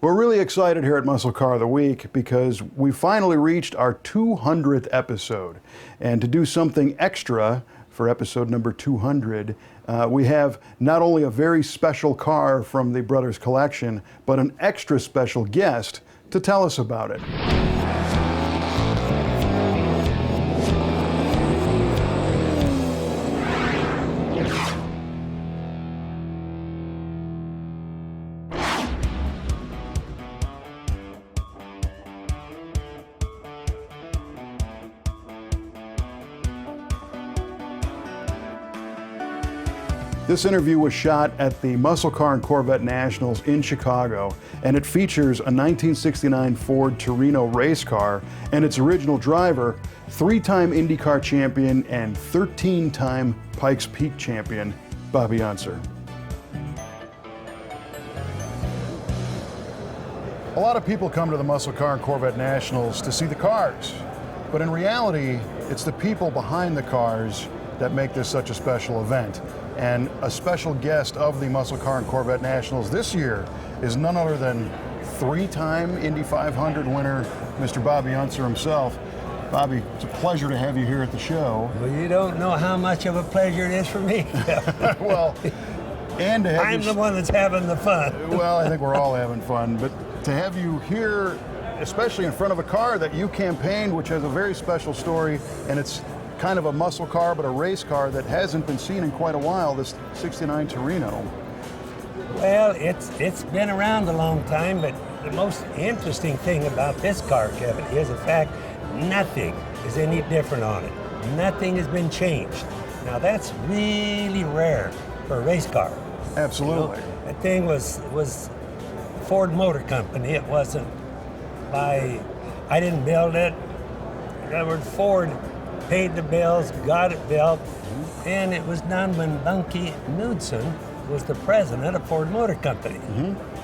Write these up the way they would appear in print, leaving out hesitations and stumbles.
We're really excited here at Muscle Car of the Week because we finally reached our 200th episode. And to do something extra for episode number 200, we have not only a very special car from the Brothers Collection, but an extra special guest to tell us about it. This interview was shot at the Muscle Car and Corvette Nationals in Chicago, and it features a 1969 Ford Torino race car and its original driver, 3-time IndyCar champion and 13-time Pikes Peak champion, Bobby Unser. A lot of people come to the Muscle Car and Corvette Nationals to see the cars, but in reality, it's the people behind the cars that make this such a special event. And a special guest of the Muscle Car and Corvette Nationals this year is none other than 3-time Indy 500 winner, Mr. Bobby Unser himself. Bobby, it's a pleasure to have you here at the show. Well, you don't know how much of a pleasure it is for me. Well, and to have I'm the one that's having the fun. Well, I think we're all having fun, but to have you here, especially in front of a car that you campaigned, which has a very special story, and it's kind of a muscle car, but a race car that hasn't been seen in quite a while, this 69 Torino. Well, it's been around a long time, but the most interesting thing about this car, Kevin, is the fact nothing is any different on it. Nothing has been changed. Now that's really rare for a race car. Absolutely. You know, that thing was Ford Motor Company. It wasn't by, I didn't build it. In other words, Ford paid the bills, got it built, and it was done when Bunky Knudsen was the president of Ford Motor Company.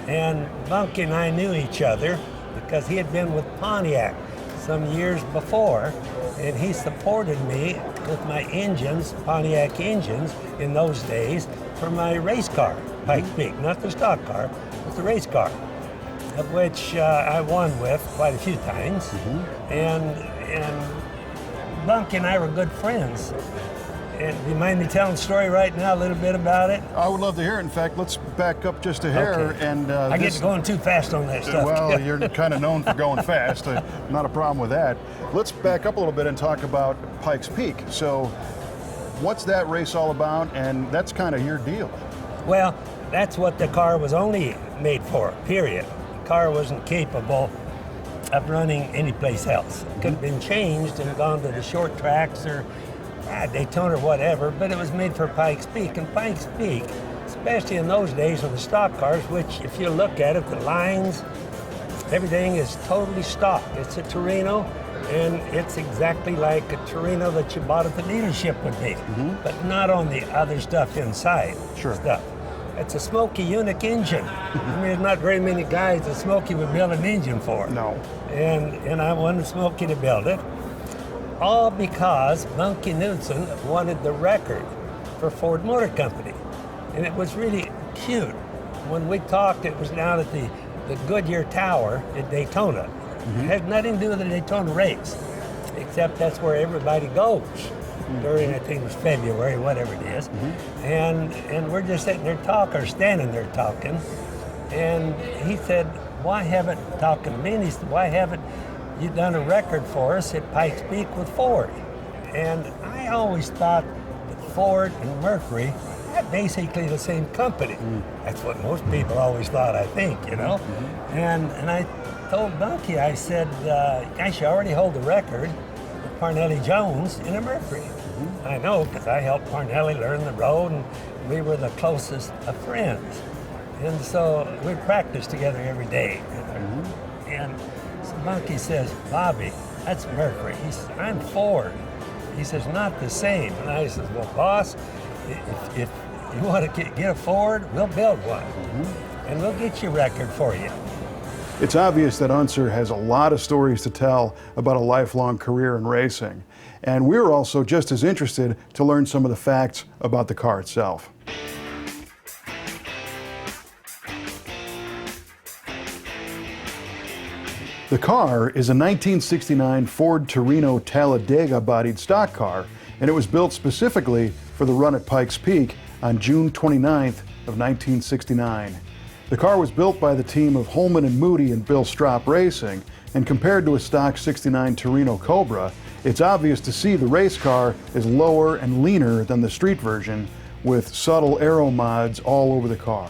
And Bunky and I knew each other because he had been with Pontiac some years before, and he supported me with my engines, Pontiac engines in those days, for my race car, Pikes Peak, not the stock car, but the race car, of which I won with quite a few times. And Bunky and I were good friends. And do you mind me telling the story right now, a little bit about it? I would love to hear it. In fact, let's back up just a hair. Okay. And I get going too fast on that stuff. Well, you're kind of known for going fast. Not a problem with that. Let's back up a little bit and talk about Pikes Peak. So what's that race all about? And that's kind of your deal. Well, that's what the car was only made for, period. The car wasn't capable of running anyplace else. It could have been changed and gone to the short tracks or Daytona or whatever, but it was made for Pikes Peak. And Pikes Peak, especially in those days with the stock cars, which if you look at it, the lines, everything is totally stock. It's a Torino, and it's exactly like a Torino that you bought at the dealership would be, but not on the other stuff inside. Stuff. It's a Smokey Unique engine. I mean, there's not very many guys that Smokey would build an engine for. No. And I wanted Smokey to build it, all because Bunky Knudsen wanted the record for Ford Motor Company. And it was really cute. When we talked, it was down at the Goodyear Tower at Daytona. It had nothing to do with the Daytona race, except that's where everybody goes. During, I think it was February, whatever it is. And we're just sitting there talking, or standing there talking. And he said, why haven't you done a record for us at Pikes Peak with Ford? And I always thought that Ford and Mercury are basically the same company. That's what most people always thought, I think, you know? And I told Bunky, I said, gosh, you already hold the record with Parnelli Jones in a Mercury. I know, because I helped Parnelli learn the road, and we were the closest of friends. And so we practiced together every day. And so Bunky says, Bobby, that's Mercury. He says, I'm Ford. He says, not the same. And I says, well, boss, if you want to get a Ford, we'll build one. And we'll get you a record for you. It's obvious that Unser has a lot of stories to tell about a lifelong career in racing. And we're also just as interested to learn some of the facts about the car itself. The car is a 1969 Ford Torino Talladega-bodied stock car, and it was built specifically for the run at Pikes Peak on June 29th of 1969. The car was built by the team of Holman and Moody and Bill Strop Racing, and compared to a stock 69 Torino Cobra, it's obvious to see the race car is lower and leaner than the street version, with subtle aero mods all over the car.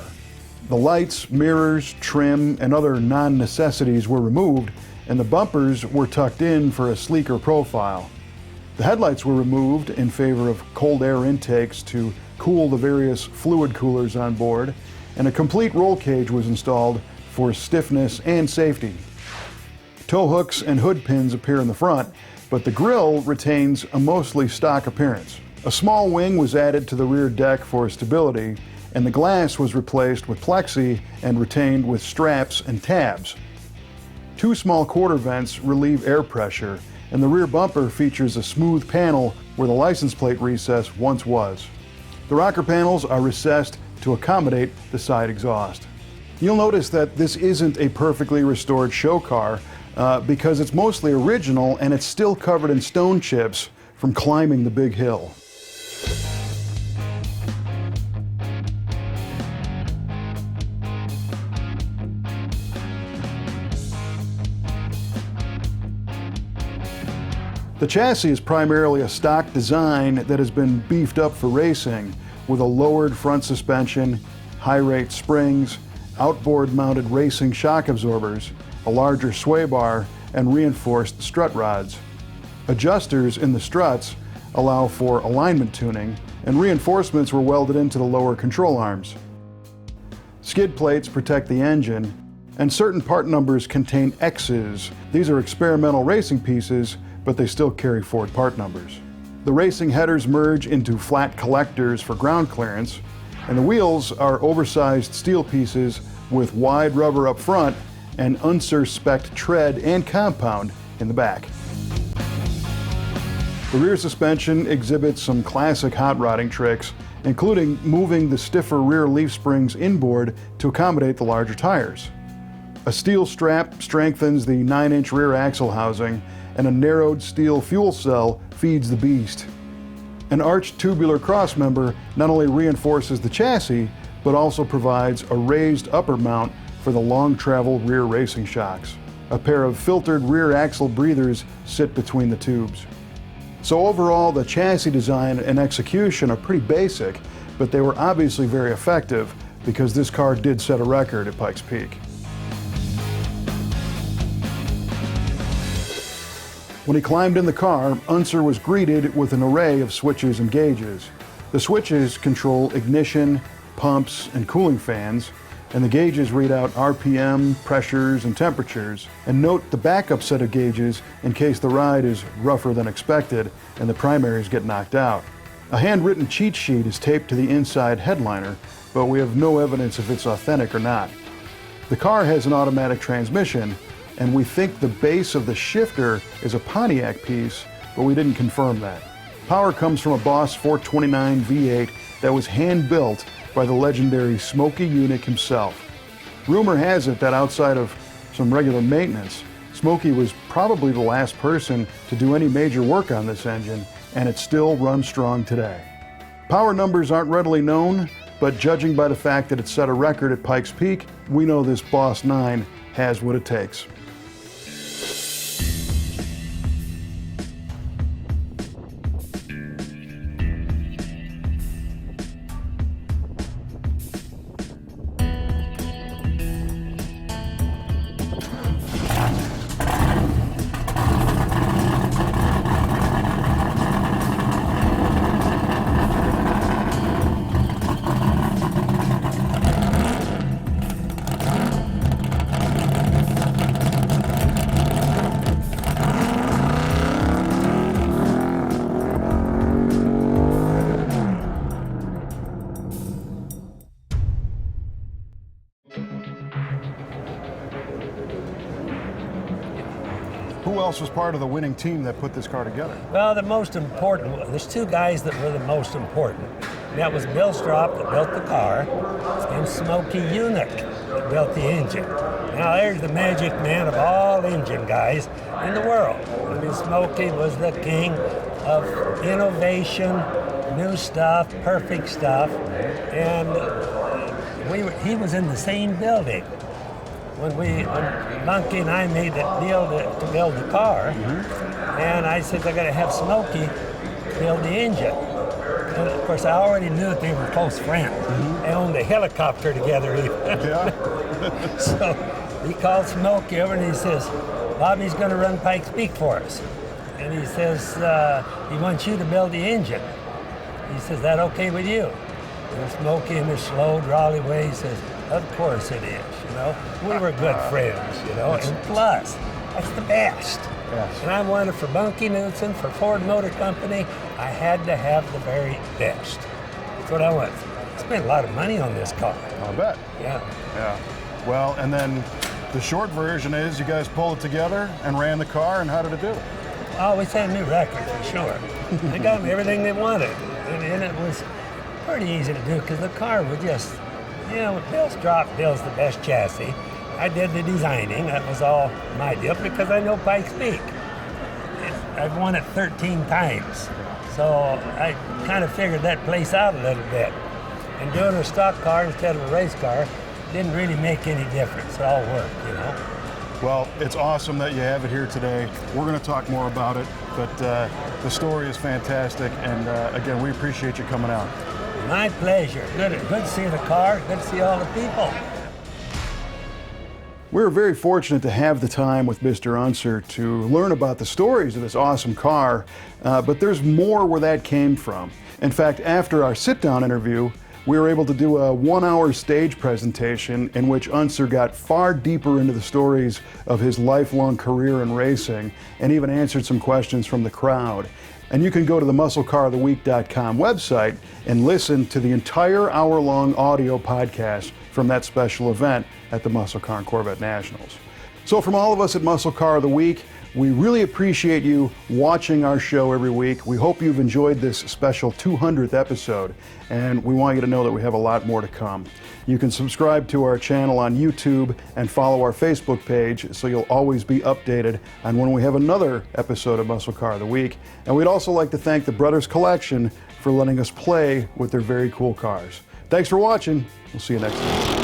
The lights, mirrors, trim, and other non-necessities were removed, and the bumpers were tucked in for a sleeker profile. The headlights were removed in favor of cold air intakes to cool the various fluid coolers on board, and a complete roll cage was installed for stiffness and safety. Tow hooks and hood pins appear in the front, but the grille retains a mostly stock appearance. A small wing was added to the rear deck for stability, and the glass was replaced with plexi and retained with straps and tabs. Two small quarter vents relieve air pressure, and the rear bumper features a smooth panel where the license plate recess once was. The rocker panels are recessed to accommodate the side exhaust. You'll notice that this isn't a perfectly restored show car because it's mostly original and it's still covered in stone chips from climbing the big hill. The chassis is primarily a stock design that has been beefed up for racing with a lowered front suspension, high-rate springs, outboard-mounted racing shock absorbers, a larger sway bar, and reinforced strut rods. Adjusters in the struts allow for alignment tuning, and reinforcements were welded into the lower control arms. Skid plates protect the engine, and certain part numbers contain X's. These are experimental racing pieces, but they still carry Ford part numbers. The racing headers merge into flat collectors for ground clearance, and the wheels are oversized steel pieces with wide rubber up front and Unser spec'd tread and compound in the back. The rear suspension exhibits some classic hot rodding tricks, including moving the stiffer rear leaf springs inboard to accommodate the larger tires. A steel strap strengthens the 9-inch rear axle housing, and a narrowed steel fuel cell feeds the beast. An arched tubular crossmember not only reinforces the chassis, but also provides a raised upper mount for the long-travel rear racing shocks. A pair of filtered rear axle breathers sit between the tubes. So overall, the chassis design and execution are pretty basic, but they were obviously very effective because this car did set a record at Pikes Peak. When he climbed in the car, Unser was greeted with an array of switches and gauges. The switches control ignition, pumps, and cooling fans, and the gauges read out RPM, pressures, and temperatures. And note the backup set of gauges in case the ride is rougher than expected and the primaries get knocked out. A handwritten cheat sheet is taped to the inside headliner, but we have no evidence if it's authentic or not. The car has an automatic transmission, and we think the base of the shifter is a Pontiac piece, but we didn't confirm that. Power comes from a Boss 429 V8 that was hand-built by the legendary Smokey Yunick himself. Rumor has it that outside of some regular maintenance, Smokey was probably the last person to do any major work on this engine, and it still runs strong today. Power numbers aren't readily known, but judging by the fact that it set a record at Pikes Peak, we know this Boss 9 has what it takes. Who else was part of the winning team that put this car together? Well, the most important, there's two guys that were the most important. That was Bill Strop that built the car, and Smokey Yunick that built the engine. Now there's the magic man of all engine guys in the world. I mean, Smokey was the king of innovation, new stuff, perfect stuff, and he was in the same building when Monkey and I made the deal to build the car, and I said I got to have Smokey build the engine. And of course, I already knew that they were close friends. They owned a helicopter together even. Yeah. So he called Smokey over and he says, Bobby's going to run Pikes Peak for us. And he says, he wants you to build the engine. He says, that okay with you? And Smokey in his slow, drawly way says, of course it is, you know. We were good friends, you know. And plus, that's the best. Yes. And I wanted for Bunky Knudsen, for Ford Motor Company, I had to have the very best. That's what I want. I spent a lot of money on this car. I'll bet. Yeah. Yeah. Well, and then the short version is you guys pulled it together and ran the car, and how did it do? Oh, we set a new record for sure. They got them everything they wanted. And it was pretty easy to do because the car was just, you know, Bill's the best chassis. I did the designing. That was all my deal because I know Pikes Peak. I've won it 13 times. So I kind of figured that place out a little bit. And doing a stock car instead of a race car didn't really make any difference. It all worked, you know. Well, it's awesome that you have it here today. We're going to talk more about it, but the story is fantastic. And again, we appreciate you coming out. My pleasure. Good to see the car. Good to see all the people. We're very fortunate to have the time with Mr. Unser to learn about the stories of this awesome car, but there's more where that came from. In fact, after our sit-down interview, we were able to do a 1-hour stage presentation in which Unser got far deeper into the stories of his lifelong career in racing and even answered some questions from the crowd. And you can go to the MuscleCarOfTheWeek.com website and listen to the entire hour-long audio podcast from that special event at the Muscle Car and Corvette Nationals. So from all of us at Muscle Car of the Week, we really appreciate you watching our show every week. We hope you've enjoyed this special 200th episode, and we want you to know that we have a lot more to come. You can subscribe to our channel on YouTube and follow our Facebook page so you'll always be updated on when we have another episode of Muscle Car of the Week. And we'd also like to thank the Brothers Collection for letting us play with their very cool cars. Thanks for watching. We'll see you next time.